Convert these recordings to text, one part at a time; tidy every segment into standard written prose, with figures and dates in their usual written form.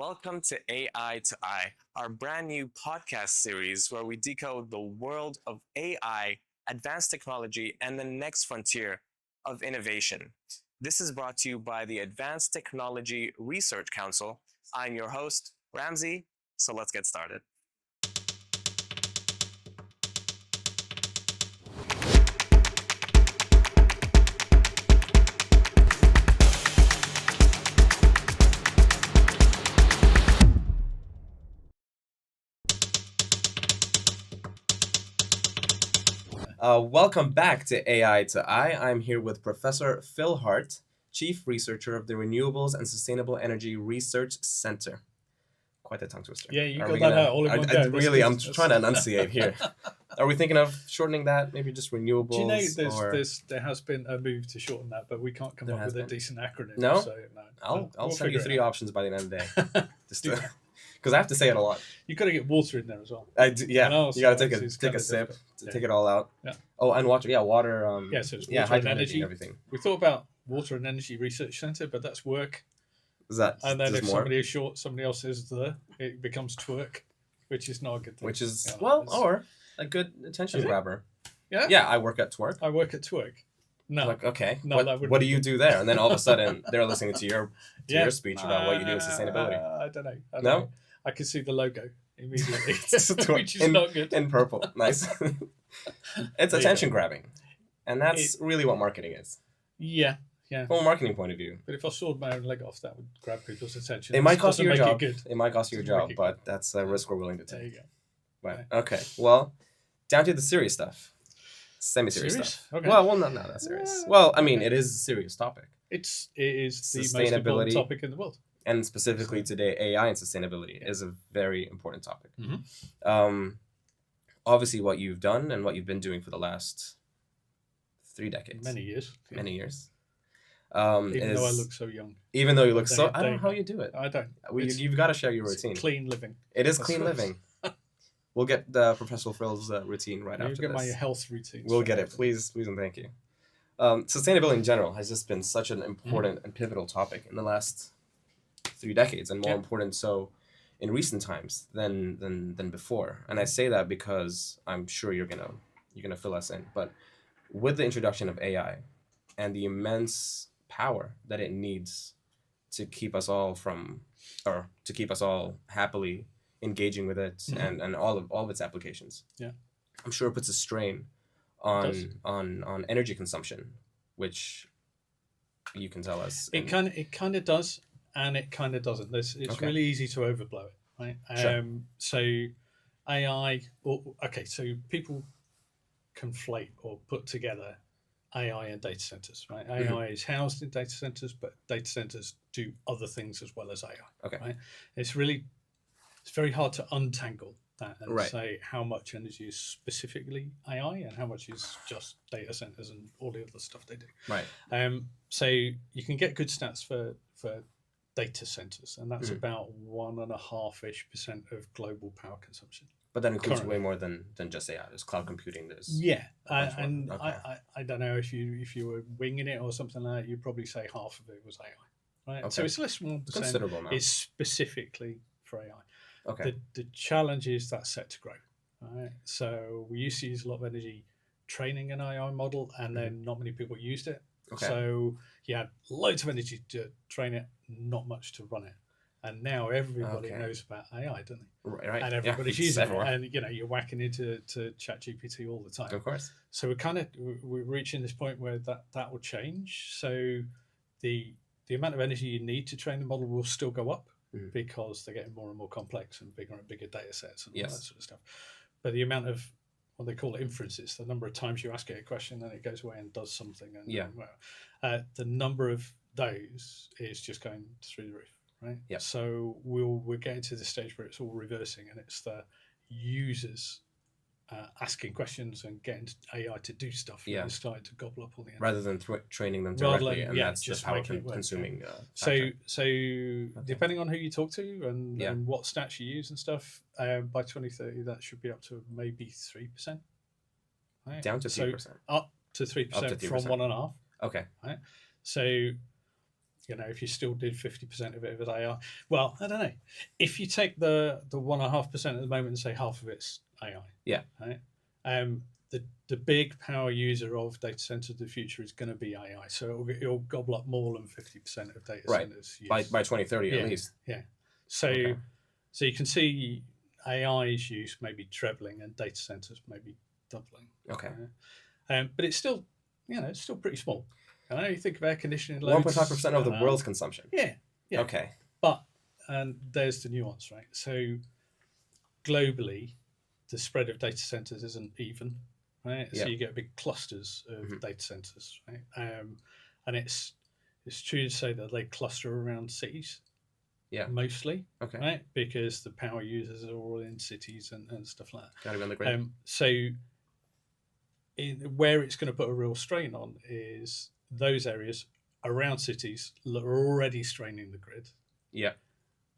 Welcome to AI to I, our brand new podcast series where we decode the world of AI, advanced technology, and the next frontier of innovation. This is brought to you by the Advanced Technology Research Council. I'm your host, Ramsey, so let's get started. Welcome back to AI to I. I'm here with Professor Phil Hart, Chief Researcher of the Renewables and Sustainable Energy Research Center. Quite a tongue twister. Yeah, you got that out all in one go. I'm trying to enunciate here. Are we thinking of shortening that? Maybe just renewables? Do you know there has been a move to shorten that, but we can't come up with a decent acronym. No? So, I'll send you three options by the end of the day. Just because I have to say it a lot. You got to get water in there as well. You got to take a sip to take it all out. Yeah. Oh, and water. Yeah, water. So it's water and energy. Everything. We thought about Water and Energy Research Center, but that's work. Is that? And then if somebody is short, somebody else is there. It becomes twerk, which is not a good thing. Which is or a good attention grabber. Yeah. Yeah, I work at twerk. I work at twerk. No. Like, okay. No, what do you do there? And then all of a sudden they're listening to your speech about what you do in sustainability. I don't know. No? I can see the logo immediately, which is not good. In purple. Nice. It's attention grabbing. And that's really what marketing is. Yeah. From a marketing point of view. But if I sawed my own leg off, that would grab people's attention. It might cost you your job. It might cost you your job, but that's a risk we're willing to take. There you go. Right. Okay. Well, down to the serious stuff. Semi-serious stuff. Okay. Well, not that serious. Well, I mean, it is a serious topic. It is the most important topic in the world. And specifically today, AI and sustainability is a very important topic. Mm-hmm. Obviously, what you've done and what you've been doing for the last 3 decades. Many years. Many years. Even though I look so young. Even though you look so... I don't know how you do it. I don't. You've got to share your routine. Clean living. It is clean living. We'll get the Professor Phil's routine right after this. You'll get my health routine. We'll get it. Please and thank you. Sustainability in general has just been such an important and pivotal topic in the last 3 decades, and more important so in recent times than before. And I say that because I'm sure you're gonna fill us in. But with the introduction of AI and the immense power that it needs to keep us all happily engaging with it and all of its applications. Yeah. I'm sure it puts a strain on energy consumption, which you can tell us. It kind of does, and it kind of doesn't. It's really easy to overblow it, right? Sure. So AI, so people conflate or put together AI and data centers, right? AI is housed in data centers, but data centers do other things as well as AI. Okay. Right? It's very hard to untangle that and say how much energy is specifically AI and how much is just data centers and all the other stuff they do. Right. So you can get good stats for data centers, and that's about 1.5% of global power consumption. But that includes way more than just AI. There's cloud computing. There's I don't know if you were winging it or something like that. You'd probably say half of it was AI, right? Okay. So it's less than 1%. Considerable amount. It's specifically for AI. Okay. The challenge is that's set to grow. Right? So we used to use a lot of energy training an AI model, and then not many people used it. Okay. So you had loads of energy to train it, not much to run it. And now everybody knows about AI, don't they? Right. And everybody's using it. And you're whacking into ChatGPT all the time. Of course. So we're reaching this point where that will change. So the amount of energy you need to train the model will still go up because they're getting more and more complex and bigger data sets and all that sort of stuff. But the amount of what they call inferences, the number of times you ask it a question and it goes away and does something, and the number of those is just going through the roof. Right. Yeah. So we're getting to the stage where it's all reversing, and it's the users asking questions and getting AI to do stuff. And it's starting to gobble up all the energy. Rather than training them directly, and that's just power consuming. So depending on who you talk to and what stats you use and stuff, by 2030 that should be up to maybe 3%. Right? Down to 3%. Up to 3% from 1.5%. Okay. Right. So if you still did 50% of it with AI, well, I don't know. If you take the 1.5% at the moment and say half of it's AI, Yeah. right? The big power user of data centers of the future is going to be AI. So it'll gobble up more than 50% of data centers. By 2030 at least. Yeah. So you can see AI's use maybe trebling and data centers maybe doubling. Okay. But it's still, it's still pretty small. I know you think of air conditioning loads. 1.5% of the world's consumption. Yeah. Okay. But, and there's the nuance, right? So globally, the spread of data centers isn't even, right? So you get big clusters of data centers, right? And it's true to say that they cluster around cities. Yeah. Mostly. Okay. Right? Because the power users are all in cities and stuff like that. Got to be on the grid. So where it's going to put a real strain on is those areas around cities that are already straining the grid. Yeah.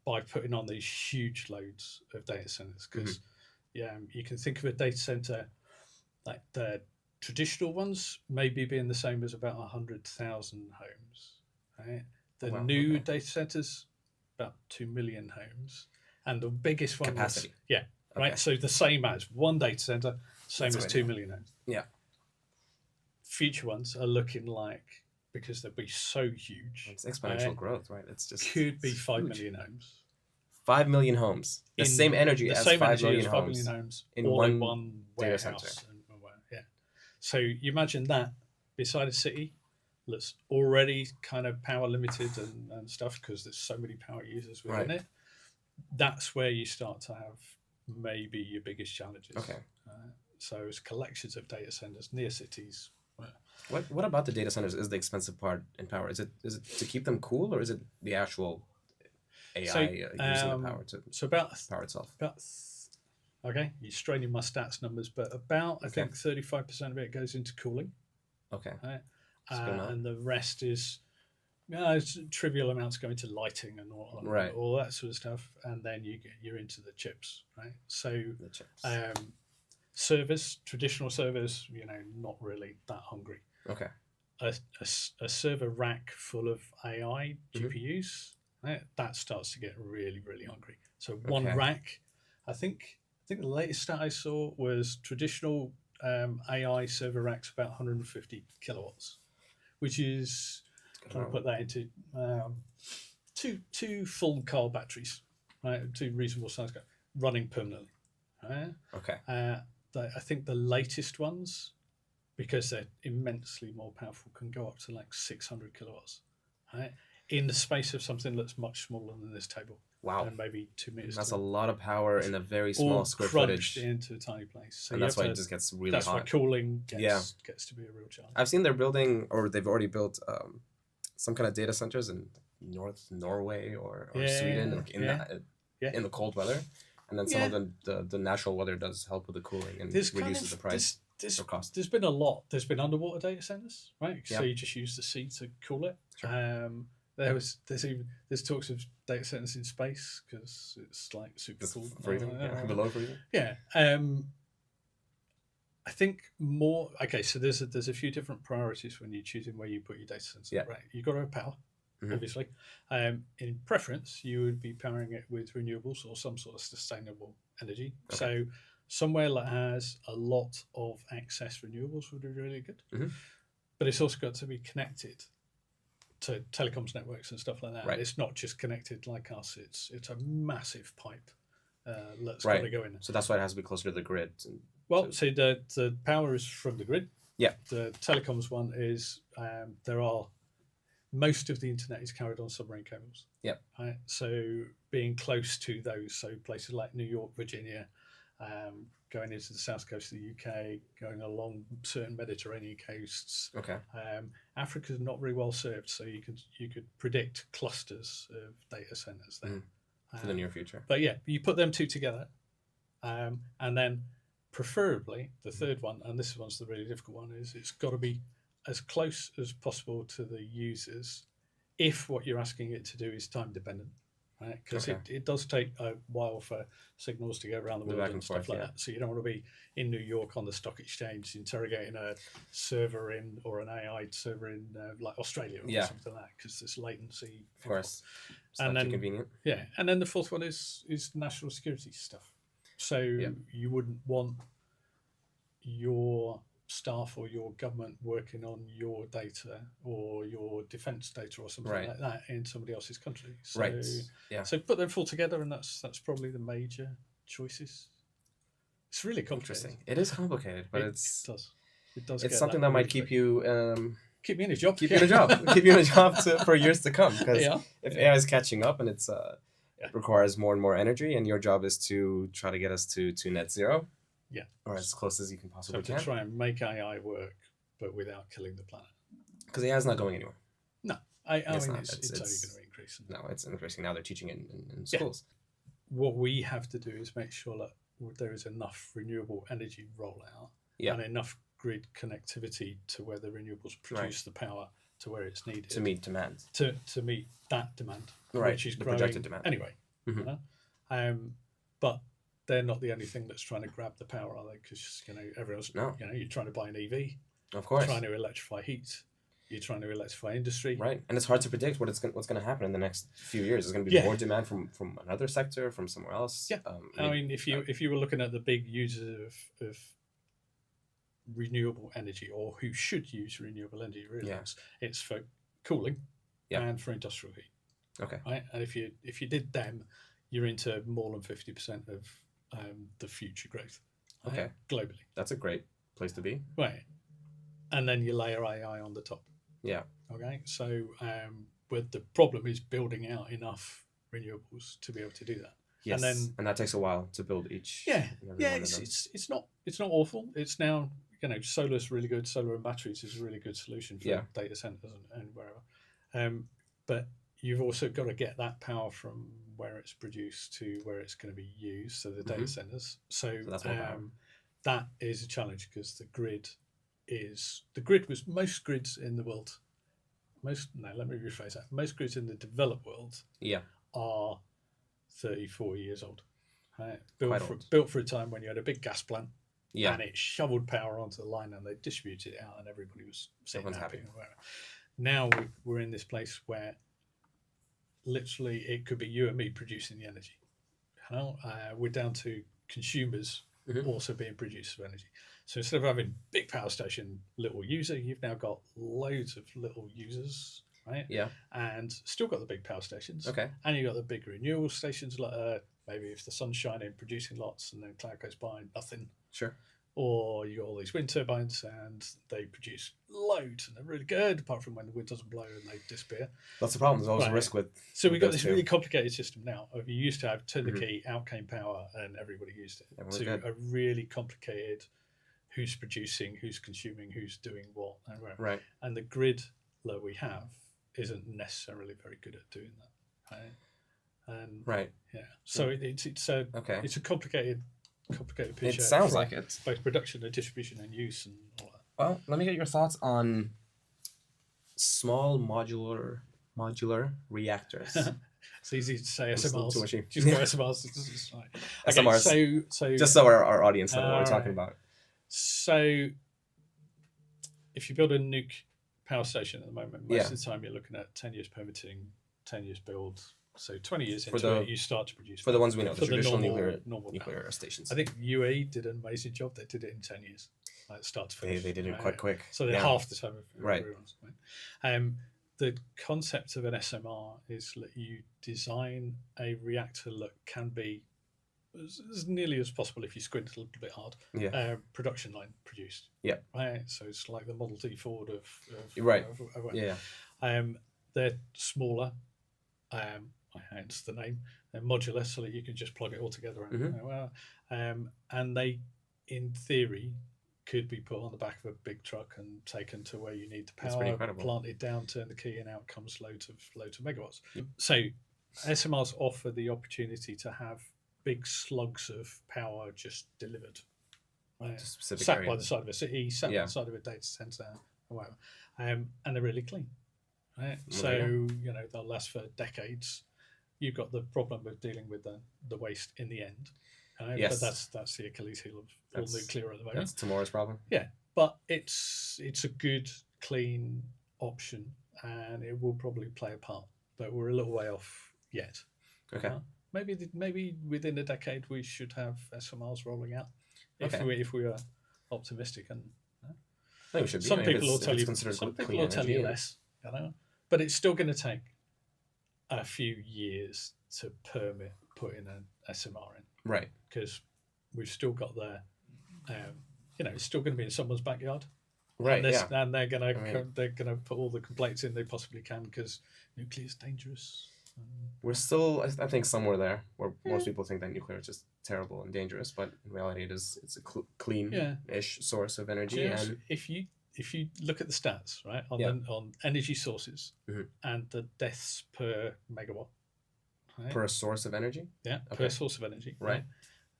By putting on these huge loads of data centers. Because you can think of a data center like the traditional ones maybe being the same as about 100,000 homes. Right? The new data centers, about 2 million homes. And the biggest one capacity. Right. So the same as one data center, same as 2 million homes. Yeah. Future ones are looking like, because they'll be so huge. It's exponential growth, right? It's just could be 5 million homes. 5 million homes. The same energy as 5 million homes in one data center. So you imagine that beside a city that's already kind of power limited and stuff because there's so many power users within it. That's where you start to have maybe your biggest challenges. Okay. So it's collections of data centers near cities. What about the data centers is the expensive part in power? Is it to keep them cool, or is it the actual AI using the power to power itself? Okay, you're straining my stats numbers, but I think 35% of it goes into cooling. Okay. Right? And the rest is trivial amounts going to lighting and all that sort of stuff, and then you're into the chips, right? So the chips. Servers, traditional servers, not really that hungry. Okay. A server rack full of AI GPUs, right, that starts to get really, really hungry. So one rack, I think the latest stat I saw was traditional AI server racks about 150 kilowatts, which is, I'll put that into two full car batteries, right? Two reasonable size cars running permanently. Right? Okay. I think the latest ones, because they're immensely more powerful, can go up to like 600 kilowatts, right? In the space of something that's much smaller than this table. Wow. And maybe 2 meters. That's a lot of power in a very small square footage. Into a tiny place. So and that's why it just gets really hot. That's why cooling gets to be a real challenge. I've seen they're building, or they've already built some kind of data centers in North Norway or Sweden in the cold weather. And then some of the natural weather does help with the cooling and reduces the price or cost. There's been a lot. There's been underwater data centers, right? So you just use the sea to cool it. Sure. There's talks of data centers in space because it's like super cool. Freezing, below freezing. Yeah. I think more. Okay, so there's a few different priorities when you're choosing where you put your data centers. Yeah. Right. You've got to have power. Obviously, in preference, you would be powering it with renewables or some sort of sustainable energy. Okay. So somewhere that has a lot of excess renewables would be really good. But it's also got to be connected to telecoms networks and stuff like that. Right. It's not just connected like us. It's a massive pipe that's got to go in. So that's why it has to be closer to the grid. So the power is from the grid. Yeah. The telecoms one is most of the internet is carried on submarine cables. Yeah. Right. So being close to those, so places like New York, Virginia, going into the south coast of the UK, going along certain Mediterranean coasts. Okay. Africa's not very well served, so you could predict clusters of data centers there for the near future. But you put them two together, and then preferably the third one, and this one's the really difficult one, is it's got to be as close as possible to the users if what you're asking it to do is time dependent. right? Because Okay. it does take a while for signals to go around the The world back and and stuff forth, like yeah. that. So you don't want to be in New York on the stock exchange interrogating a server in or an AI server in like Australia or Yeah. something like that, because there's latency. Of course. It's And not too then convenient. yeah, and then the fourth one is national security stuff. So you wouldn't want your staff or your government working on your data or your defense data or something Right. like that in somebody else's country. So, Right. Yeah. So put them all together, and that's probably the major choices. It's really complicated. Interesting. It is complicated, but It does. It does. it's get something that that might really keep you keep me in a job. keep you in a job, keep you in a job for years to come. Because Yeah. if AI is catching up and it's Yeah. requires more and more energy, and your job is to try to get us to net zero, Yeah, or as close as you can so possibly to can, try and make AI work, but without killing the planet. because AI is not going anywhere. No, I It's mean not. it's It's- only going to increase. No, it's increasing now. They're teaching it in Yeah. schools. What we have to do is make sure that there is enough renewable energy rollout Yeah. and enough grid connectivity to where the renewables produce the power to where it's needed To meet demand. to meet that demand, Right, which is the growing projected demand. anyway. Mhm. You know? But they're not the only thing that's trying to grab the power, are they? Because everyone's No. you're trying to buy an EV, Of course. trying to electrify heat, you're trying to electrify industry, Right, and it's hard to predict what's going to happen in the next few years. There's going to be more demand from another sector, from somewhere else. Yeah. I mean, if you were looking at the big users of renewable energy, or who should use renewable energy, really, it's for cooling and for industrial heat. Okay. Right, and if you did them, you're into more than 50% of the future growth. Right, Okay. globally. That's a great place to be. Right, and then you layer AI on the top. Yeah. Okay, so but the problem is building out enough renewables to be able to do that. Yes, and that takes a while to build each. It's not awful. It's now solar's really good. Solar and batteries is a really good solution for data centers and wherever. But you've also got to get that power from where it's produced to where it's going to be used, so the data centers. So that's that is a challenge, because the grid was most grids in the world. Let me rephrase that. Most grids in the developed world are 34 years old. Right? Built for a time when you had a big gas plant, and it shoveled power onto the line, and they distributed it out, and everybody was happy. Now we're in this place where literally it could be you and me producing the energy. We're down to consumers also being producers of energy. So instead of having big power station, little user, you've now got loads of little users, right? Yeah. And still got the big power stations. Okay. And you've got the big renewable stations, like maybe if the sun's shining, producing lots, and then cloud goes by, nothing. Sure. Or you got all these wind turbines, and they produce loads, and they're really good, apart from when the wind doesn't blow and they disappear. That's the problem. There's always a risk with. So we've got this really complicated system now. You used to have turn the key, out came power, and everybody used it. To a really complicated, who's producing, who's consuming, who's doing what, and where. Right. And the grid that we have isn't necessarily very good at doing that. Right. And right. Yeah. So it's a complicated picture. It sounds like it. Both production and distribution and use and all that. Well, let me get your thoughts on small modular reactors. It's easy to say SMRs. Just go SMRs. Right. Okay, SMRs. So just so our audience knows what we're talking about. So if you build a nuke power station at the moment, most of the time you're looking at 10 years permitting, 10 years build. So 20 years into it, you start to produce. For the ones we know, the traditional normal nuclear stations. I think UAE did an amazing job. They did it in 10 years, like start to finish. They did it quite quick. So they're half the time of right. everyone's. The concept of an SMR is that you design a reactor that can be, as nearly as possible, if you squint a little bit hard, production line produced. Yeah. Right. So it's like the Model T Ford of right. They're smaller. Hence the name. They're modular, so that you can just plug it all together. And they, in theory, could be put on the back of a big truck and taken to where you need the power, planted down, turn the key, and out comes loads of megawatts. Yep. So SMRs offer the opportunity to have big slugs of power just delivered. Sat by the side of a city, sat by the side of a data center, or whatever. And they're really clean. Right? So they'll last for decades. you've got the problem of dealing with the waste in the end. Yes. But that's the Achilles heel of all nuclear at the moment. That's tomorrow's problem. Yeah, but it's a good, clean option, and it will probably play a part. But we're a little way off yet. Okay. Maybe within a decade we should have SMRs rolling out. If we are optimistic, and I think we should be. some people will tell you less, but it's still going to take a few years to permit putting an SMR in. Right. Because we've still got it's still going to be in someone's backyard. Right. And they're gonna put all the complaints in they possibly can because nuclear is dangerous. We're still, I think, somewhere there where most people think that nuclear is just terrible and dangerous, but in reality, it's a clean-ish source of energy. And if you look at the stats, right, on energy sources and the deaths per megawatt, right? Per source of energy, per source of energy, right?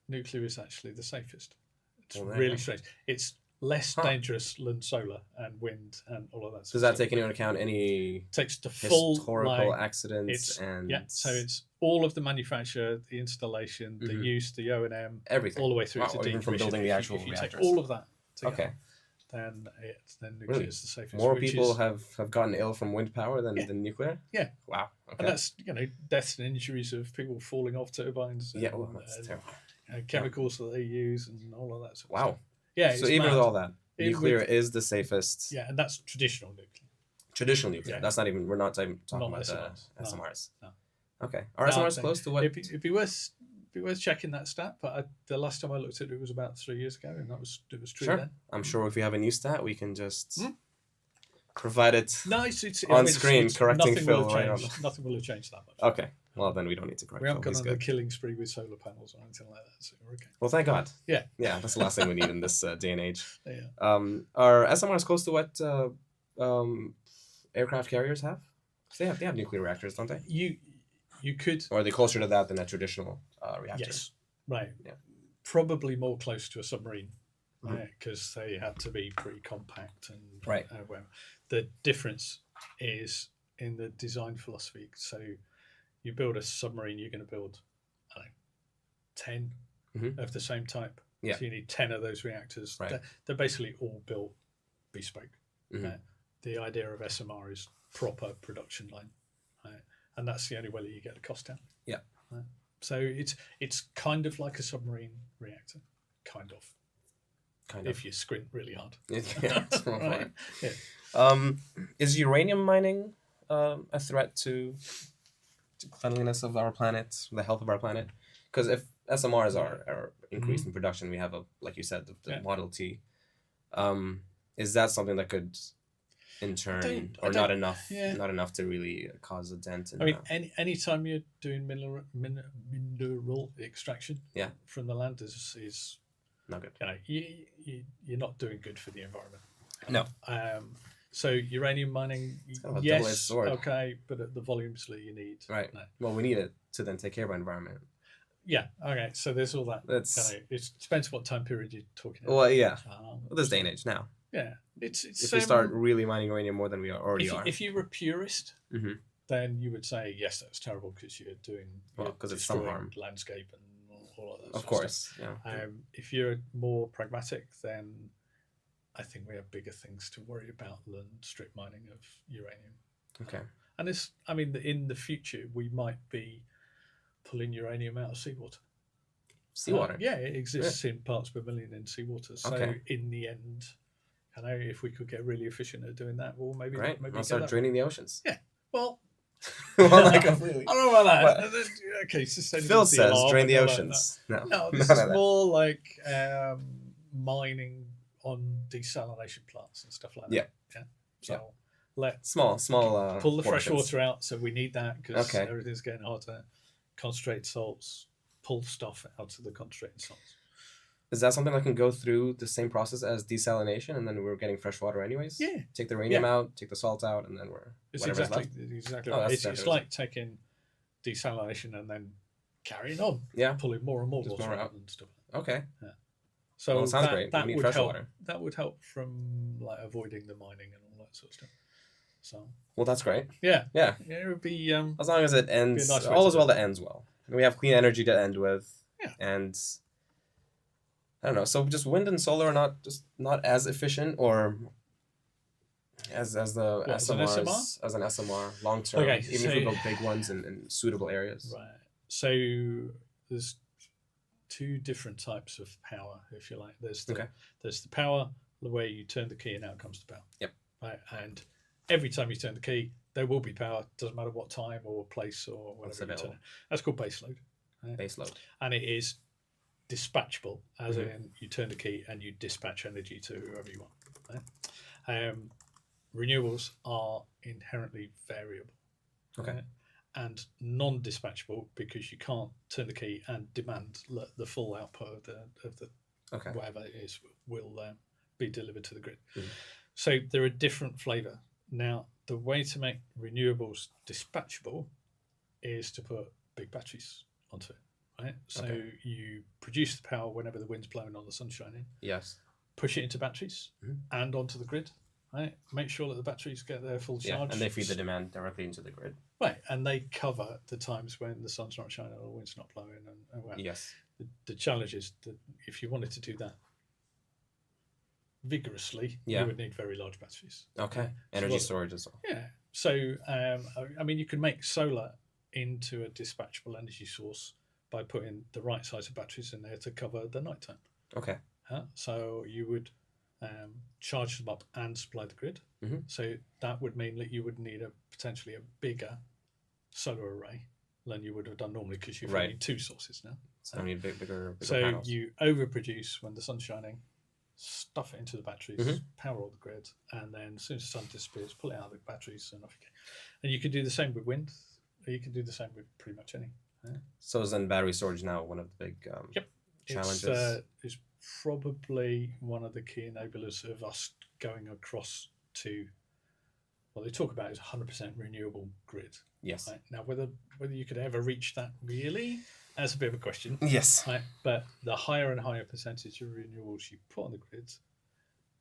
Nuclear is actually the safest. It's really strange. It's less dangerous than solar and wind and all of that. Does that take into account any takes the full historical accidents and so it's all of the manufacture, the installation, the use, the O&M, everything, all the way through to even from building the actual if you reactors. take all of that together, okay, then nuclear is the safest. More people have gotten ill from wind power than nuclear. Yeah. Wow. Okay. And that's deaths and injuries of people falling off turbines. Yeah. Well, that's terrible. Chemicals that they use and all of that sort of wow. stuff. Yeah. So even with all that, nuclear is the safest. Yeah, and that's traditional nuclear. Traditional nuclear. Yeah. That's not even. We're not even talking about SMRs. SMRs. No. Okay. Are SMRs close to what? It'd be worth checking that stat. But the last time I looked at it was about 3 years ago, and it was true then. I'm sure if we have a new stat, we can just provide it it's on screen, correcting Phil right on. Nothing will have changed that much. Okay. Well, then we don't need to correct. We haven't gone on a killing spree with solar panels or anything like that, so we're okay. Well, thank God. Yeah. Yeah, that's the last thing we need in this day and age. Yeah. Are SMRs close to what aircraft carriers have? They have nuclear reactors, don't they? You could. Or are they closer to that than a traditional reactor? Yes. Right. Yeah. Probably more close to a submarine, because they had to be pretty compact and right. The difference is in the design philosophy. So you build a submarine, you're going to build, 10 of the same type. Yeah. So you need 10 of those reactors. Right. They're basically all built bespoke. The idea of SMR is proper production line, and that's the only way that you get the cost down. Yeah. So it's kind of like a submarine reactor, kind of. If you squint really hard. Yeah. Right. Yeah. Is uranium mining a threat to cleanliness of our planet, the health of our planet? Because if SMRs are increased in production, we have like you said, the Model T. Is that something that could, in turn, not enough to really cause a dent? I mean, any time you're doing mineral extraction, from the land is not good. You're not doing good for the environment. No. So uranium mining, yes, okay, but at the volumes that you need. Right. No. Well, we need it to then take care of our environment. Yeah. Okay. So there's all that. It depends what time period you're talking about. Well, yeah. This day and age now. Yeah. It's if we start really mining uranium more than we already are. If you were a purist, then you would say yes, that's terrible because you're doing because it's some harm, landscape and all of that. Of course. Yeah. If you're more pragmatic, then I think we have bigger things to worry about than strip mining of uranium. Okay. And in the future, we might be pulling uranium out of seawater. Seawater? Yeah, it exists in parts per million in seawater. So in the end, if we could get really efficient at doing that, well, maybe we'll start draining the oceans. Yeah. Well, not completely. I don't know about that. Okay, Phil says drain the oceans. No, this is more like mining on desalination plants and stuff like that. Yeah. So let small pull the fresh water out. So we need that because everything's getting harder. Concentrate salts, pull stuff out of the concentrated salts. Is that something that can go through the same process as desalination, and then we're getting fresh water anyways? Yeah. Take the uranium out, take the salt out, and then it's exactly right. It's like taking desalination and then carrying on. Yeah. Pulling more and more water out and stuff. Okay. Yeah. So it sounds great. That we need would fresh help. water. That would help from avoiding the mining and all that sort of stuff. So Well, that's great. yeah, Yeah. it would be As long as it ends, nice way all to is do well it. that ends well. And we have clean energy to end with. Yeah. And I don't know. So just wind and solar are not as efficient, or as the What, as an SMR? SMRs, as an SMR long term. Okay, even if we build big ones in suitable areas. Right. So there's two different types of power, if you like. There's the power where you turn the key and out comes the power. Yep. Right. And every time you turn the key, there will be power. Doesn't matter what time or place or whatever you turn it. That's called base load. Right? Base load. And it is dispatchable, as in you turn the key and you dispatch energy to whoever you want. Right? Renewables are inherently variable. Okay. Right? And non-dispatchable because you can't turn the key and demand the full output of the whatever it is will be delivered to the grid. So they're a different flavour. Now, the way to make renewables dispatchable is to put big batteries onto it. Right? So you produce the power whenever the wind's blowing or the sun's shining. Yes. Push it into batteries and onto the grid. Right? Make sure that the batteries get their full charge. Yeah, and they feed the demand directly into the grid. Right, and they cover the times when the sun's not shining or the wind's not blowing. And well, yes. The challenge is that if you wanted to do that vigorously, you would need very large batteries. Okay, energy storage as well. Yeah, so I mean, you can make solar into a dispatchable energy source by putting the right size of batteries in there to cover the nighttime. Okay. So you would charge them up and supply the grid. So that would mean that you would need potentially a bigger solar array than you would have done normally because you've need two sources now. So you need bigger so panels. You overproduce when the sun's shining, stuff it into the batteries, power all the grid, and then as soon as the sun disappears, pull it out of the batteries and off you go. And you can do the same with wind, or you can do the same with pretty much any. So is then battery storage now one of the big challenges? It's probably one of the key enablers of us going across to what they talk about is 100% renewable grid. Yes. Right? Now, whether you could ever reach that really, that's a bit of a question. Yes. Right? But the higher and higher percentage of renewables you put on the grid,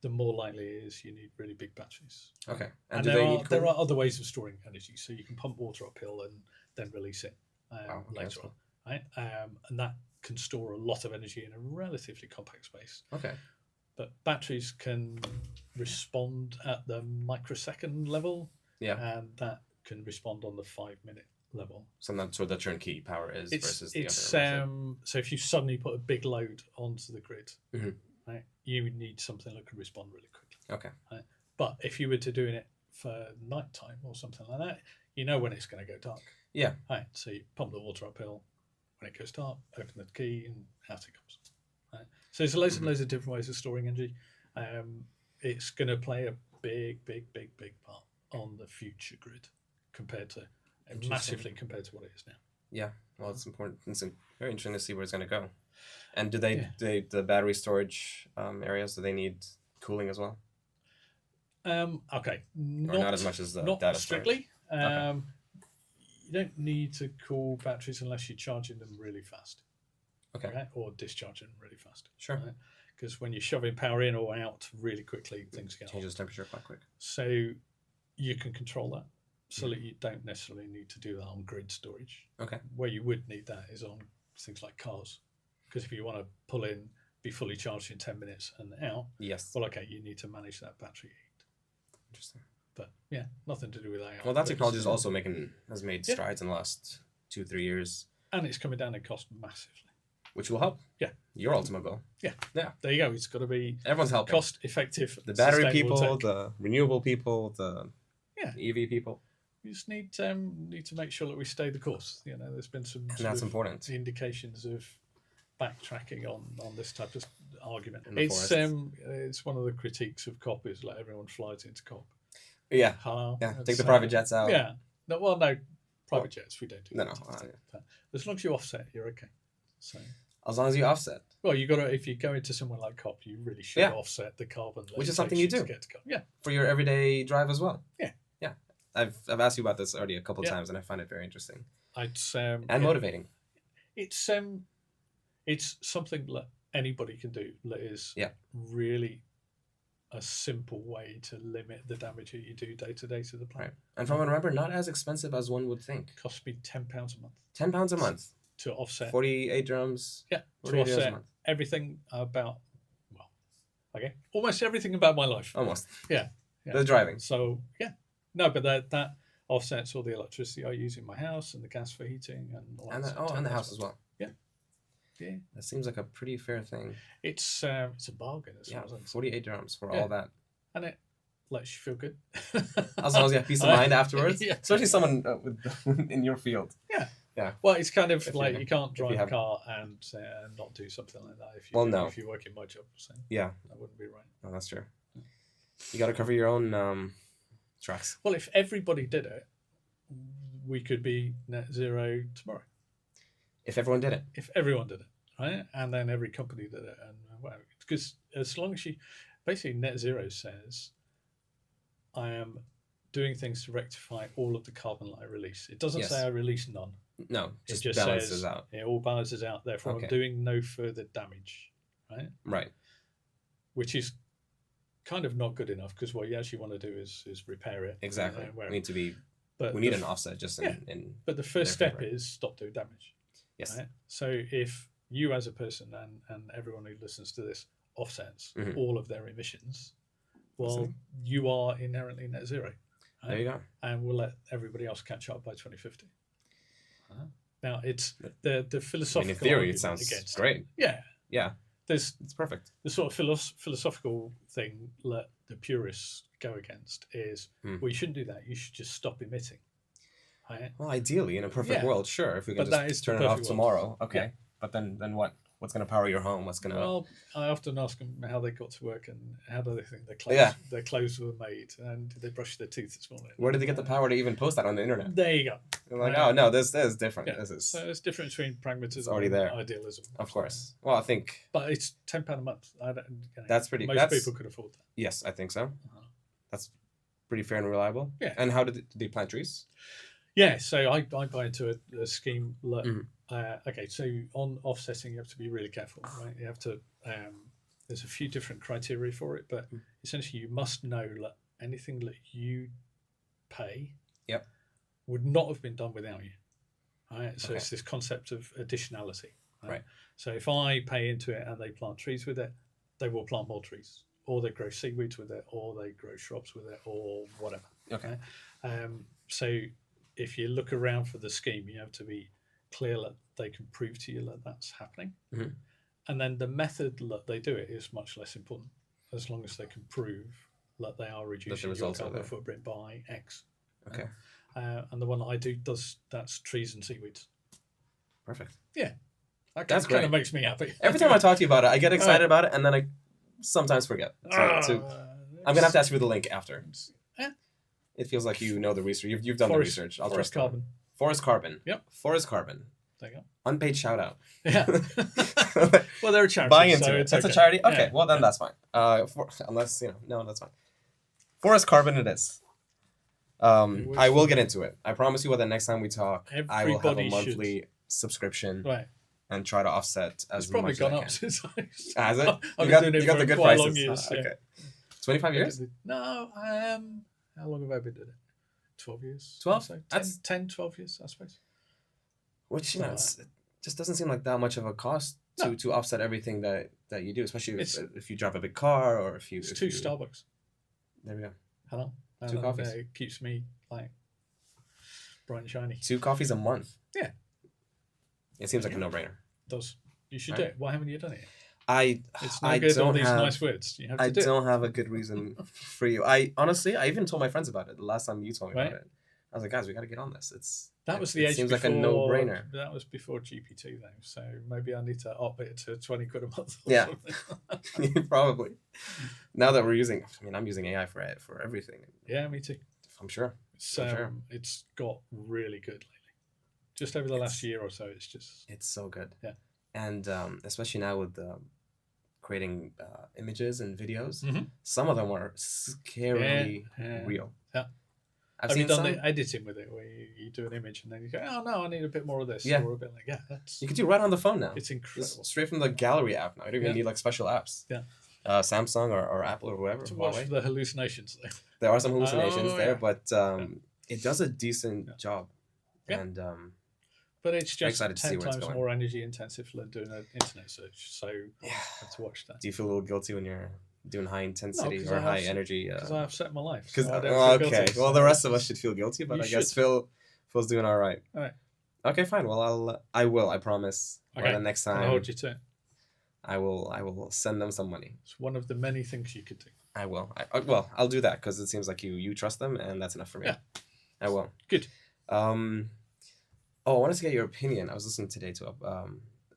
the more likely it is you need really big batteries. Okay. And there are other ways of storing energy. So you can pump water uphill and then release it later on. Right? And that can store a lot of energy in a relatively compact space. Okay. But batteries can respond at the microsecond level. Yeah. And that can respond on the 5-minute level. So that's what the turnkey power is versus the other. So if you suddenly put a big load onto the grid, right, you would need something that can respond really quickly. Okay. Right? But if you were to doing it for nighttime or something like that, you know when it's going to go dark. Yeah. Right. So you pump the water uphill. When it goes dark, open the key and out it comes. Right? So there's loads and loads of different ways of storing energy. It's going to play a big part on the future grid massively compared to what it is now. Yeah, well, it's important. It's very interesting to see where it's going to go. And do the battery storage areas, do they need cooling as well? Okay, not as much as the not data strictly. You don't need to cool batteries unless you're charging them really fast. Okay. Right? Or discharging them really fast. Sure. Because when you're shoving power in or out really quickly, things get changes temperature quite quick. So you can control that so that you don't necessarily need to do that on grid storage. Okay. Where you would need that is on things like cars. Because if you want to pull in, be fully charged in 10 minutes and out, yes. Well, okay, you need to manage that battery heat. Interesting. But yeah, nothing to do with that. Well, that technology is also has made strides in the last 2-3 years. And it's coming down in cost massively. Which will help. Yeah. Your ultimate goal. Yeah. Yeah. There you go. It's got to be everyone's helping. Cost effective. The battery people, the renewable people, the EV people. We just need to make sure that we stay the course. You know, there's been some that's important. Indications of backtracking on this type of argument. It's one of the critiques of COP is like everyone flies into COP. Yeah. Take the private jets out. Yeah. No, private jets we don't do. No. As long as you offset, you're okay. So as long as you offset. Well, you got to. If you go into somewhere like COP, you really should offset the carbon. Which is something you do. For your everyday drive as well. Yeah. Yeah. I've asked you about this already a couple of times, and I find it very interesting. And motivating. It's something that anybody can do. That is really a simple way to limit the damage that you do day to day to the plant. Right. And from what I remember, not as expensive as one would think. Costs me £10 a month. £10 a month. To offset 48 drums. Yeah. 48 To drums a offset month. everything about, well, okay, almost everything about my life. Almost. Yeah. The driving. So, yeah. No, but that offsets all the electricity I use in my house and the gas for heating and all that. And the house as well. Yeah. Yeah. That seems like a pretty fair thing. It's a bargain. Yeah, 48 drums for all that. And it lets you feel good. As long as you have peace of mind afterwards. Yeah. Especially someone in your field. Yeah. Yeah. Well, it's kind of like you can't drive a car and not do something like that if you work in my job. So yeah. That wouldn't be right. No, that's true. You got to cover your own tracks. Well, if everybody did it, we could be net zero tomorrow. If everyone did it. If everyone did it, right? And then every company did it. And because as long as basically net zero says, I am doing things to rectify all of the carbon that I release. It doesn't say I release none. No, it just balances says, out. It all balances out. Therefore, I'm doing no further damage, right? Right. Which is kind of not good enough because what you actually want to do is repair it. Exactly. We need an offset just in. But the first step is stop doing damage. Yes. Right? So if you as a person and everyone who listens to this offsets all of their emissions, well, you are inherently net zero. Right? There you go. And we'll let everybody else catch up by 2050. Now, it's the philosophical. In theory, it sounds great. Yeah. Yeah. It's perfect. The sort of philosophical thing that the purists go against is, well, you shouldn't do that. You should just stop emitting. Right? Well, ideally, in a perfect world, sure. If we can just turn it off tomorrow, okay. Yeah. But then what? What's going to power your home? What's going to... Well, I often ask them how they got to work and how do they think their clothes were made and did they brush their teeth this morning? Where did they get the power to even post that on the internet? There you go. They're like, oh, no, this is different. Yeah. This is... So it's different between pragmatism and idealism. Of course. Well, I think... But it's £10 a month. That's pretty... Most people could afford that. Yes, I think so. That's pretty fair and reliable. Yeah. And how did they plant trees? Yeah, so I buy into a scheme. Okay, so on offsetting, you have to be really careful, right? You have to. There's a few different criteria for it, but essentially, you must know that anything that you pay, would not have been done without you. Right. So it's this concept of additionality. Right. So if I pay into it and they plant trees with it, they will plant more trees, or they grow seaweeds with it, or they grow shrubs with it, or whatever. Okay. Right? So if you look around for the scheme, you have to be clear that they can prove to you that that's happening. And then the method that they do it is much less important, as long as they can prove that they are reducing your carbon footprint by X. Okay. And the one that I do that's trees and seaweeds. Perfect. Yeah. That kind of makes me happy. Every time I talk to you about it, I get excited about it, and then I sometimes forget. So I'm going to have to ask you for the link after. It feels like you know the research. You've done the research. Forest Carbon. Forest Carbon. Yep. Forest Carbon. There you go. Unpaid shout out. Yeah. Well, they're a charity. Buy into it. That's a charity? Okay, well then that's fine. Unless, no, that's fine. Forest Carbon it is. I will get into it. I promise you what the next time we talk, I will have a monthly subscription. Right. And try to offset as much as I can. It's probably gone up since I... Has it? I've been doing it for the good quite prices. long years. Okay. 25 years? No, how long have I been doing it? 12 years. 12? So 10, 12 years, I suppose. Which, it just doesn't seem like that much of a cost to offset everything that you do, especially if you drive a big car or if you... It's two Starbucks. There we go. Hello? 2 coffees. It keeps me, bright and shiny. 2 coffees a month. Yeah. It seems like a no-brainer. It does. You should do it. Why haven't you done it? It's no good all these nice words. You have to do don't have a good reason for you. I even told my friends about it the last time you told me about it. I was like, guys, we got to get on this. That was the age seems before, like a no-brainer. That was before GPT though, so maybe I need to up it to 20 quid a month. Yeah, probably. Now that I'm using AI for everything. Yeah, me too. I'm sure. It's got really good lately. Just over the last year or so, it's so good. Yeah, and especially now with creating images and videos, mm-hmm. some of them are scarily real. Yeah. Have you done the editing with it, where you do an image and then you go, oh no, I need a bit more of this, or a bit that's... You can do it right on the phone now. It's incredible. Straight from the gallery app now. You don't even need special apps. Yeah. Samsung or Apple or whoever. To watch Huawei. for the hallucinations. There are some hallucinations Oh, there, yeah. but it does a decent Yeah. job, Yeah. and But it's very just excited to see 10 where it's times going. more energy intensive than doing an internet search. So you Yeah. have to watch that. Do you feel a little guilty when you're doing high intensity 'cause or I high have- energy? Because I have set my life. Because So I don't feel okay, guilty, well so the rest of us should feel guilty, but You I guess should. Phil's doing all right. All right. Okay, fine. Well, I promise. By Okay. the next I'll time, hold you to it. I will send them some money. It's one of the many things you could do. I will. Well, I'll do that because it seems like you trust them, and that's enough for me. Yeah. I will. Good. Oh, I wanted to get your opinion. I was listening today to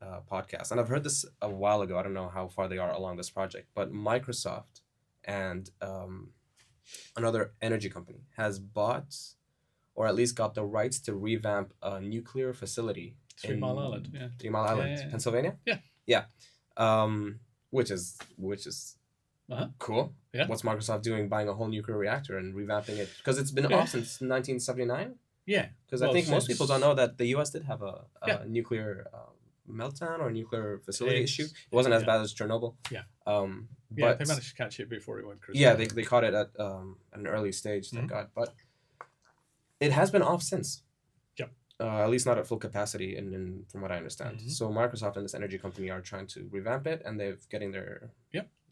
a podcast, and I've heard this a while ago. I don't know how far they are along this project, but Microsoft and another energy company has bought, or at least got the rights to revamp a nuclear facility 3 Mile Island. Yeah. 3 Mile Island, Yeah. Pennsylvania. Yeah. Yeah. Which is Uh-huh. cool. Yeah. What's Microsoft doing, buying a whole nuclear reactor and revamping it? Because it's been Yeah. off since 1979. Yeah. Because I think most people don't know that the U.S. did have a Yeah. nuclear meltdown or nuclear facility It's- issue. It wasn't as yeah. bad as Chernobyl. Yeah. But They managed to catch it before it went crazy. yeah, they caught it at an early stage, thank God. But it has been off since. Yep. At least not at full capacity, and from what I understand. Mhm. So Microsoft and this energy company are trying to revamp it, and they've getting their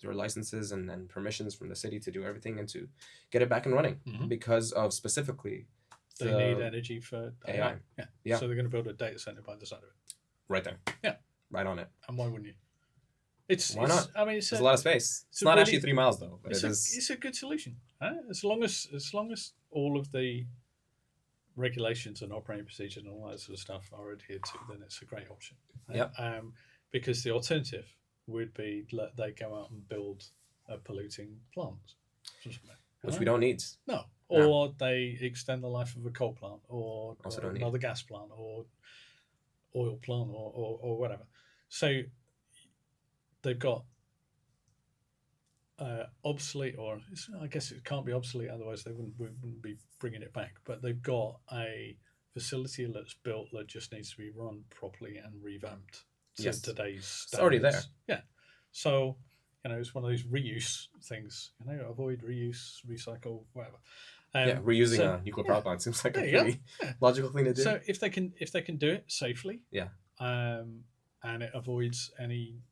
licenses and permissions from the city to do everything and to get it back and running because of specifically They need energy for AI. Yeah. So they're going to build a data center by the side of it. Right there. Yeah. Right on it. And why wouldn't you? Why not? I mean, there's a lot of space. It's not actually 3 miles though, but it's a good solution. Huh? As long as all of the regulations and operating procedures and all that sort of stuff are adhered to, then it's a great option. Yep. Because the alternative would be let they go out and build a polluting plant, which we don't need. No. Or they extend the life of a coal plant, or don't another gas plant, or oil plant, or whatever. So they've got obsolete, or I guess it can't be obsolete, otherwise they wouldn't be bringing it back. But they've got a facility that's built that just needs to be run properly and revamped to today's standards. It's already there. Yeah. So, it's one of those reuse things. Avoid, reuse, recycle, whatever. Reusing a nuclear power plant seems like a pretty logical thing to do. So if they can do it safely, and it avoids any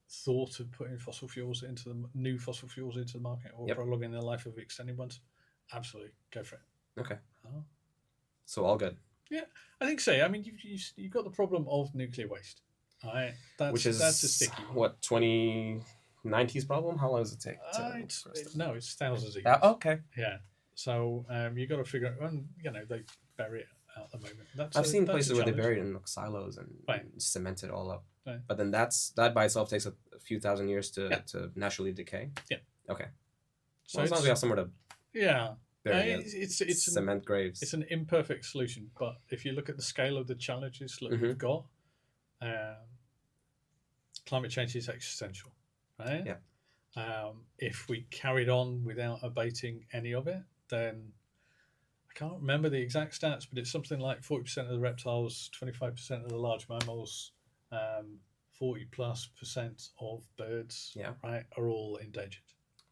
thought of putting new fossil fuels into the market or prolonging the life of extending ones, absolutely go for it. Okay. So all good. Yeah, I think so. I mean, you've got the problem of nuclear waste. Which is that's a sticky one. What 2090s problem? How long does it take? It's thousands of years. Okay. Yeah. So you've got to figure out, and they bury it out at the moment. I've seen places where they bury it in silos and cement it all up. Right. But then that by itself takes a few thousand years to naturally decay. Yeah. Okay. So as long as we have somewhere to bury it, it's cement graves. It's an imperfect solution, but if you look at the scale of the challenges that we've got, climate change is existential, right? Yeah. If we carried on without abating any of it, then I can't remember the exact stats, but it's something like 40% of the reptiles, 25% of the large mammals, 40+% of birds, right, are all endangered.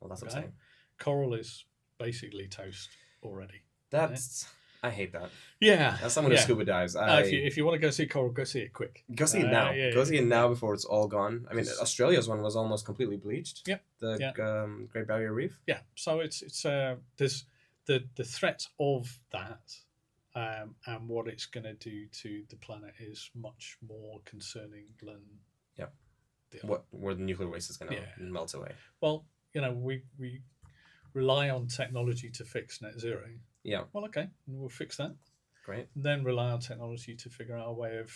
Well, that's insane. Coral is basically toast already. I hate that. Yeah. As someone who scuba dives, if you want to go see coral, go see it quick. Go see it now. Go see it now before it's all gone. I mean, Australia's one was almost completely bleached. Yep. The Great Barrier Reef. Yeah. So it's there's the threat of that, and what it's going to do to the planet is much more concerning than where the nuclear waste is going to melt away. Well, we rely on technology to fix net zero. Yeah. Well, okay, we'll fix that. Great. And then rely on technology to figure out a way of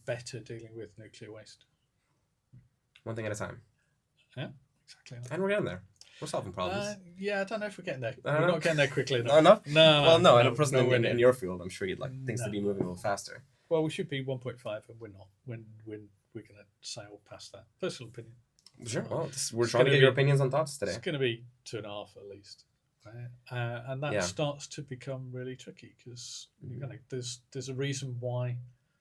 better dealing with nuclear waste. One thing at a time. Yeah, exactly. And we're getting there. We're solving problems. I don't know if we're getting there. We're not getting there quickly enough. No, enough? No. Well, no. And a person in your field, I'm sure you'd like things to be moving a little faster. Well, we should be 1.5, and we're not. When we're going to sail past that. Personal opinion. Sure. Well, we're trying to get your opinions on thoughts today. It's going to be 2.5 at least. Right? And that starts to become really tricky because there's a reason why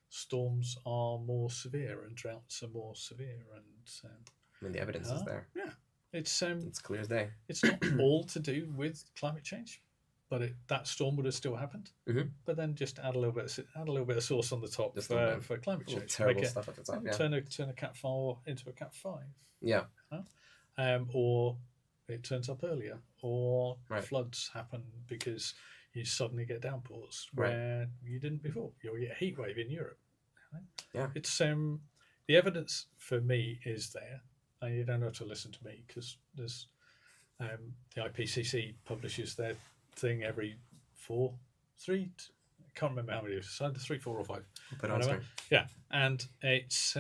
storms are more severe and droughts are more severe, and I mean the evidence is there. Yeah, It's clear as day. It's not all to do with climate change, but that storm would have still happened. Mm-hmm. But then just add a little bit of sauce on the top for climate change. Terrible stuff at the top. Yeah. Turn a Cat 4 into a Cat 5. Yeah. Or it turns up earlier, or Right. floods happen because you suddenly get downpours where you didn't before. You'll get a heat wave in Europe. Right? Yeah. It's the evidence for me is there, and you don't have to listen to me because there's the IPCC publishes their thing every I can't remember how many it's either 3, 4, or 5. Yeah, and it's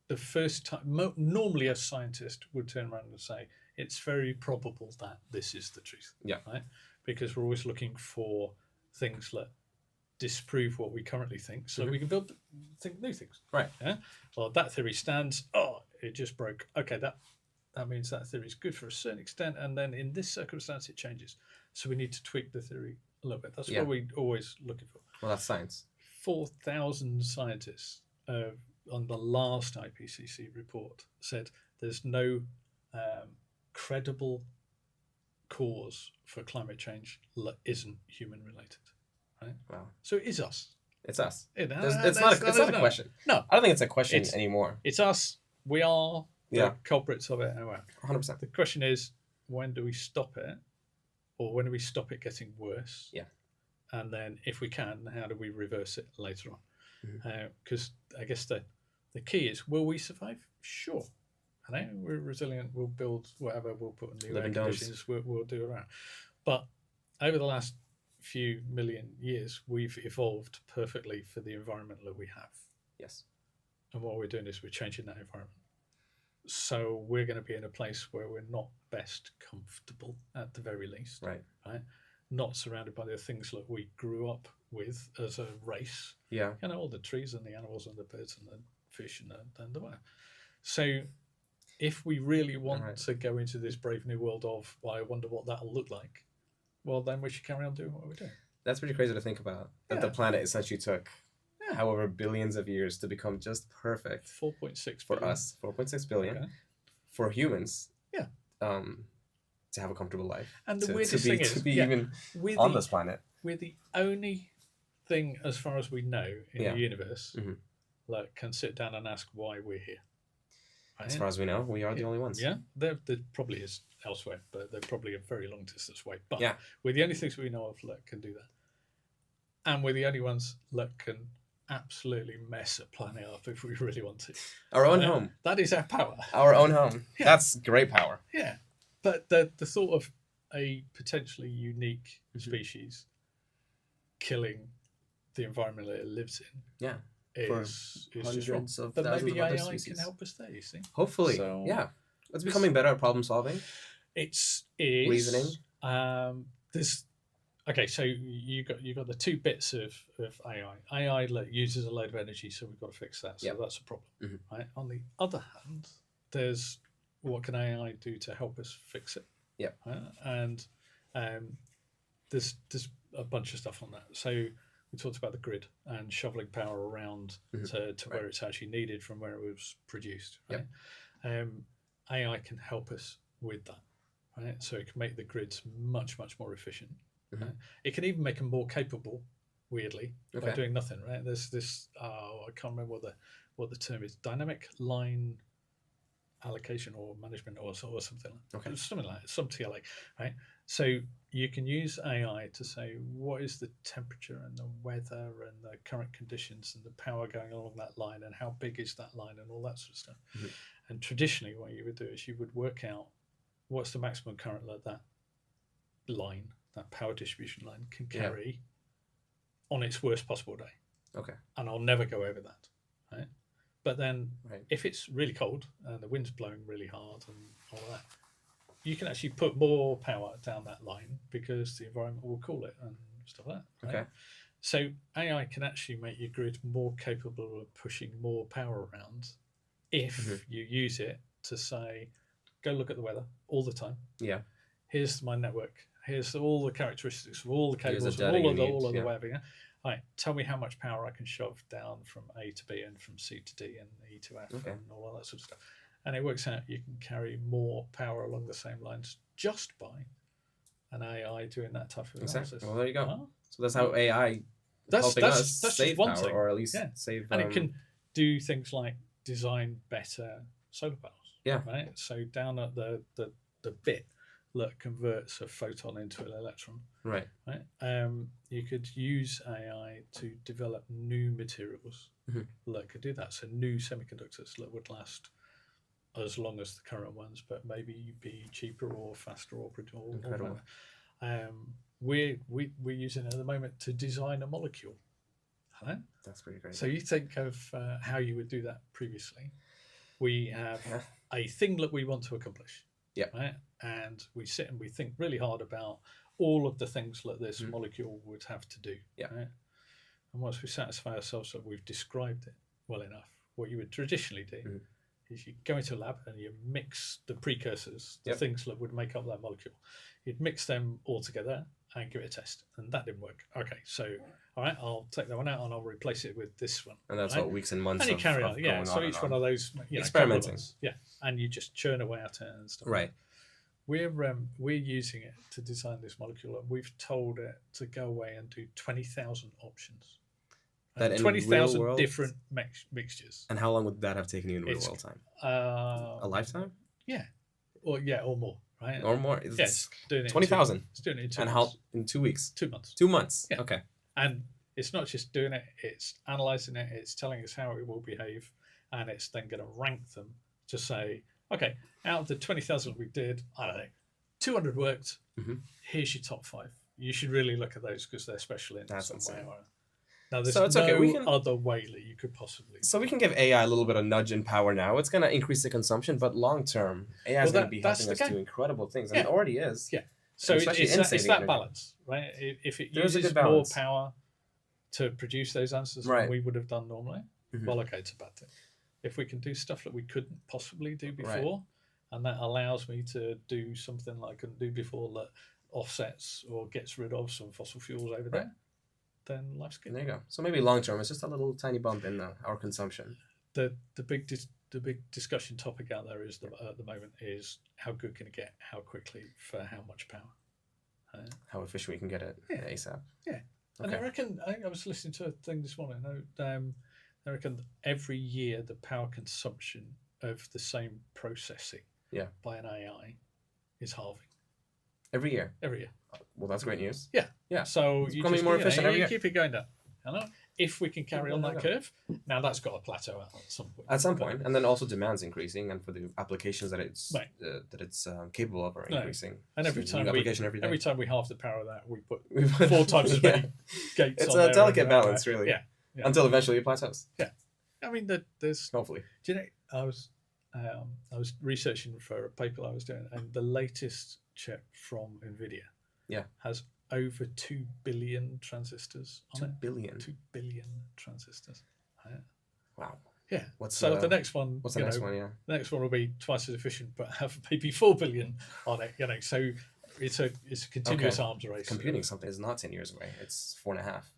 the first time. Normally, a scientist would turn around and say it's very probable that this is the truth. Yeah, right. Because we're always looking for things that disprove what we currently think, so we can think new things. Right. Yeah. Well, that theory stands. Oh, it just broke. Okay, that means that theory is good for a certain extent, and then in this circumstance it changes. So we need to tweak the theory a little bit. That's what we're always looking for. Well, that's science. 4,000 scientists on the last IPCC report said there's no credible cause for climate change that isn't human related. Right? Wow. So it is us. It's us. It's not a question. No. I don't think it's a question anymore. It's us. We are the culprits of it. 100%. The question is, when do we stop it? Or when do we stop it getting worse? Yeah. And then if we can, how do we reverse it later on? Because I guess the key is, will we survive? Sure. I know we're resilient. We'll build whatever. We'll put in new air conditions. We'll do it around. But over the last few million years, we've evolved perfectly for the environment that we have. Yes. And what we're doing is we're changing that environment. So we're going to be in a place where we're not best comfortable at the very least. Right. Not surrounded by the things that we grew up with as a race. Yeah. All the trees and the animals and the birds and the fish and the whatever. So if we really want to go into this brave new world of, well, I wonder what that'll look like, well, then we should carry on doing what we're doing. That's pretty crazy to think about. That the planet essentially took however billions of years to become just perfect. 4.6 for us. 4.6 billion. Okay. For humans. Yeah. To have a comfortable life. And the weirdest thing is, to be even on this planet. We're the only thing, as far as we know, in the universe that can sit down and ask why we're here. As far as we know, we are the only ones. Yeah, there probably is elsewhere, but they're probably a very long distance away. But yeah, we're the only things we know of that can do that. And we're the only ones that can absolutely mess a planet up if we really want to. Our own home. That is our power. Our own home. Yeah. That's great power. Yeah. But the thought of a potentially unique species killing the environment that it lives in. Yeah. Is just wrong. But maybe AI can help us there, you see. Hopefully. So, it's becoming better at problem solving. It's reasoning. So you got the two bits of AI. AI uses a load of energy, so we've got to fix that. So that's a problem. Right? On the other hand, there's what can AI do to help us fix it? Yeah. And there's a bunch of stuff on that. So we talked about the grid and shoveling power around to where it's actually needed from where it was produced. Right? Yep. AI can help us with that. Right? So it can make the grids much, much more efficient. Right? It can even make them more capable, weirdly, by doing nothing. Right? There's this, I can't remember what the term is, dynamic line allocation or management or something like that. Something like that, some TLA, right? So you can use AI to say what is the temperature and the weather and the current conditions and the power going along that line and how big is that line and all that sort of stuff. And traditionally what you would do is you would work out what's the maximum current that line, that power distribution line can carry on its worst possible day. Okay. And I'll never go over that, right? But then if it's really cold and the wind's blowing really hard and all that, you can actually put more power down that line because the environment will cool it and stuff like that. Right? Okay. So AI can actually make your grid more capable of pushing more power around if you use it to say, go look at the weather all the time. Yeah. Here's my network. Here's all the characteristics of all the cables and all of the whatever. Yeah. All right, tell me how much power I can shove down from A to B and from C to D and E to F and all of that sort of stuff. And it works out you can carry more power along the same lines just by an AI doing that type of analysis. Exactly. Well, there you go. So that's how AI helping us that's save just one power, thing. or at least save. And it can do things like design better solar panels. Yeah. Right. So down at the bit that converts a photon into an electron. Right. Right. You could use AI to develop new materials that could do that. So new semiconductors that would last as long as the current ones, but maybe be cheaper or faster or Incredible. We're using it at the moment to design a molecule. Hello? That's pretty great. So you think of how you would do that previously. We have a thing that we want to accomplish. Yeah. Right? And we sit and we think really hard about all of the things that this molecule would have to do. Yeah. Right? And once we satisfy ourselves that we've described it well enough, what you would traditionally do is you go into a lab and you mix the precursors, the things that would make up that molecule. You'd mix them all together and give it a test. And that didn't work. Okay, so, all right, I'll take that one out and I'll replace it with this one. And that's what weeks and months and you carry on. Yeah, so each one of those, experimenting. Yeah, and you just churn away at it and stuff. Right. We're using it to design this molecule, and we've told it to go away and do 20,000 options. 20,000 different mixtures. And how long would that have taken you in real world time? A lifetime? Yeah, or more, right? Or more. It's doing it 20,000. It's doing it in 2 months. months. In 2 weeks? 2 months. 2 months. Yeah. Okay. And it's not just doing it; it's analysing it. It's telling us how it will behave, and it's then going to rank them to say, okay, out of the 20,000 we did, I don't know, 200 worked. Here's your top 5. You should really look at those because they're special in some way. Now, there's other way that you could possibly. So we can give AI a little bit of nudge in power now. It's going to increase the consumption, but long term, AI is going to be helping us do incredible things, and it already is. Yeah. So it's that balance, right? If it uses more power to produce those answers than we would have done normally, well, okay, it's a bad thing. If we can do stuff that we couldn't possibly do before, and that allows me to do something that I couldn't do before that offsets or gets rid of some fossil fuels over there, then life's good. There you go. So maybe long term, it's just a little tiny bump in our consumption. The big discussion topic out there is at the moment is how good can it get, how quickly, for how much power. How efficient we can get it ASAP. Yeah. Okay. And I was listening to a thing this morning. I reckon every year the power consumption of the same processing by an AI is halving. Every year? Every year. Well, that's great news. Yeah. Yeah. So it's becoming more efficient every year. Keep it going down. If we can carry on that curve, now that's got to plateau out at some point. At some point, and then also demand's incracing, and for the applications that it's capable of are increasing. And every time we halve the power of that, we put 4 times as many gates. It's a delicate balance, really. Yeah. Until eventually it plateaus. Yeah. I mean, there's hopefully. Do you know? I was researching for a paper I was doing, and the latest chip from NVIDIA has over 2 billion transistors on it. 2 billion transistors. Wow. Yeah. The next one? What's the next one? Yeah. The next one will be twice as efficient, but have maybe 4 billion on it. So it's a continuous arms race. Computing something is not 10 years away. It's 4.5.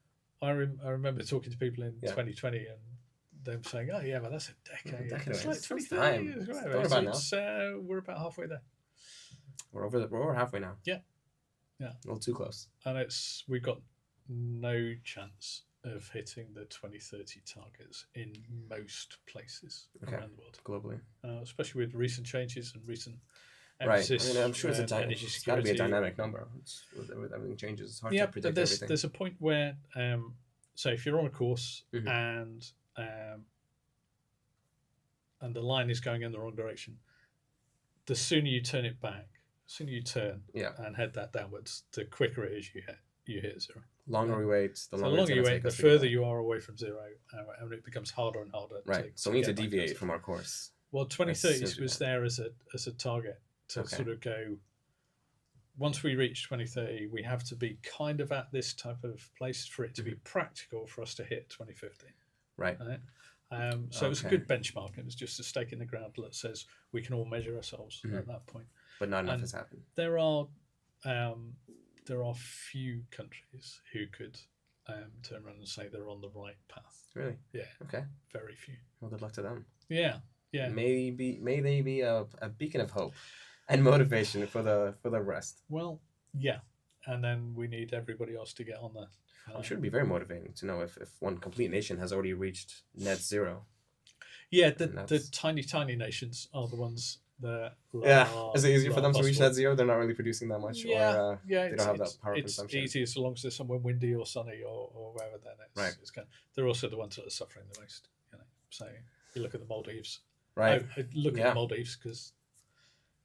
I remember talking to people in 2020 and them saying, "Oh yeah, but that's a decade. It's like 20 years. We're about halfway there. We're over halfway now. Yeah. A little too close. And we've got no chance of hitting the 2030 targets in most places around the world. Globally. Especially with recent changes and recent emphasis. Right. I mean, I'm sure it's got to be a dynamic number. With everything changes, it's hard to predict everything. There's a point where, so if you're on a course and the line is going in the wrong direction, the sooner you turn it back, and head that downwards, the quicker it is you hit zero. Longer we wait, the longer you wait, the further you are away from zero, and it becomes harder and harder. Right. So we need to deviate from our course. Well, 2030 was there as a target to sort of go. Once we reach 2030, we have to be kind of at this type of place for it to be practical for us to hit 2050. Right. So it was a good benchmark. It was just a stake in the ground that says we can all measure ourselves at that point. But not enough has happened. There are few countries who could turn around and say they're on the right path. Really? Yeah. Okay. Very few. Well, good luck to them. Yeah. Yeah. May they be a beacon of hope and motivation for the rest. Well, yeah. And then we need everybody else to get on that. I'm sure it'd be very motivating to know if one complete nation has already reached net zero. Yeah, the tiny nations are the ones that is it easier for them to reach net zero? They're not really producing that much, or they don't have that power consumption. It's easy as long as there's somewhere windy or sunny or wherever. Then it's kind of, they're also the ones that are suffering the most. So you look at the Maldives. Right. I look at the Maldives because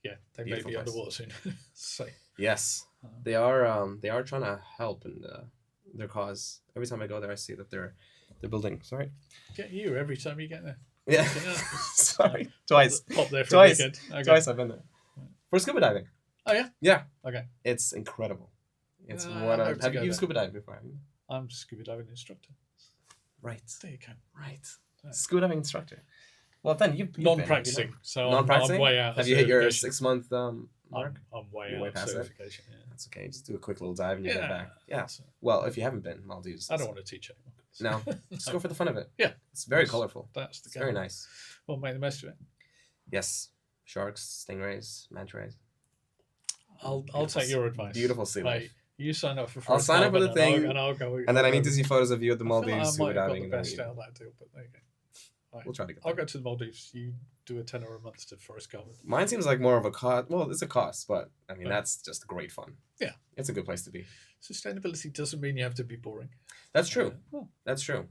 they Beautiful may be place. underwater soon. So yes, they are trying to help in their cause. Every time I go there, I see that they're building. Sorry. Get you every time you get there. Yeah. Sorry. Twice. Pop there for Twice. a weekend. Okay. Twice I've been there. For scuba diving. Oh yeah. Yeah. Okay. It's incredible. It's have you scuba dived before? I'm a scuba diving instructor. Right. There you go. Right. Scuba diving instructor. Well, then you've non-practicing. So non-practicing. I'm way out. Have you hit your 6 month mark? I'm way out of certification. Yeah. That's okay. Just do a quick little dive and you get back. Yeah. Well, if you haven't been Maldives, I don't want to teach anyone. No, just go for the fun of it. Yeah, it's very colorful. That's the it's very nice. Well, make the most of it. Yes, sharks, stingrays, manta rays. I'll take your advice. Beautiful sea life. You sign up for. I'll sign up for the thing, and I'll go. And then I need to see photos of you at the Maldives scuba diving. I might have got the best out of that deal, but there you go. Right. We'll try to get. I'll go to the Maldives. You do a tenner a month to Forest Garden. Mine seems like more of a cost. Well, it's a cost, but I mean that's just great fun. Yeah, it's a good place to be. Sustainability doesn't mean you have to be boring. That's true. That's true.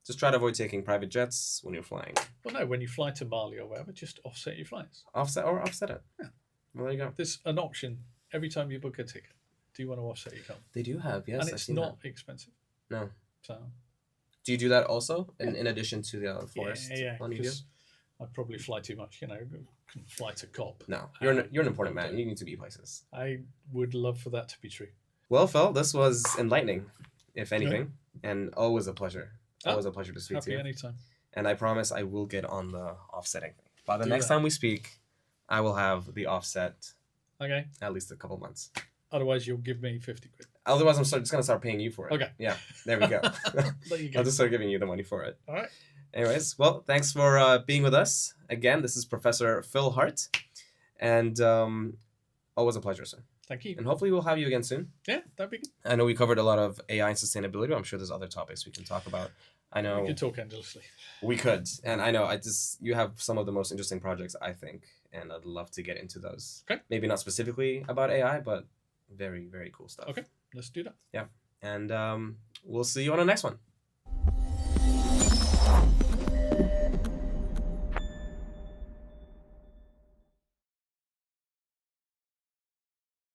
Just try to avoid taking private jets when you're flying. Well, no, when you fly to Mali or wherever, just offset your flights. Offset it. Yeah. Well, there you go. There's an option every time you book a ticket. Do you want to offset your carbon? They do have, yes. And it's not expensive. No. So. Do you do that also in addition to the forest? Yeah. Because I'd probably fly too much. Couldn't fly to COP. No, you're an important man. You need to be places. I would love for that to be true. Well, Phil, this was enlightening, if anything, and always a pleasure. Always a pleasure to speak to you. Anytime. And I promise I will get on the offsetting thing. By the next time we speak, I will have the offset. Okay. At least a couple months. Otherwise, you'll give me 50 quid. Otherwise, I'm just going to start paying you for it. Okay. Yeah. There we go. There you go. I'll just start giving you the money for it. All right. Anyways, well, thanks for being with us. Again, this is Professor Phil Hart. And always a pleasure, sir. Thank you. And hopefully we'll have you again soon. Yeah, that'd be good. I know we covered a lot of AI and sustainability. I'm sure there's other topics we can talk about. I know we could talk endlessly. We could, and I know you have some of the most interesting projects, I think, and I'd love to get into those. Okay. Maybe not specifically about AI, but very, very cool stuff. Okay, let's do that. Yeah, and we'll see you on the next one.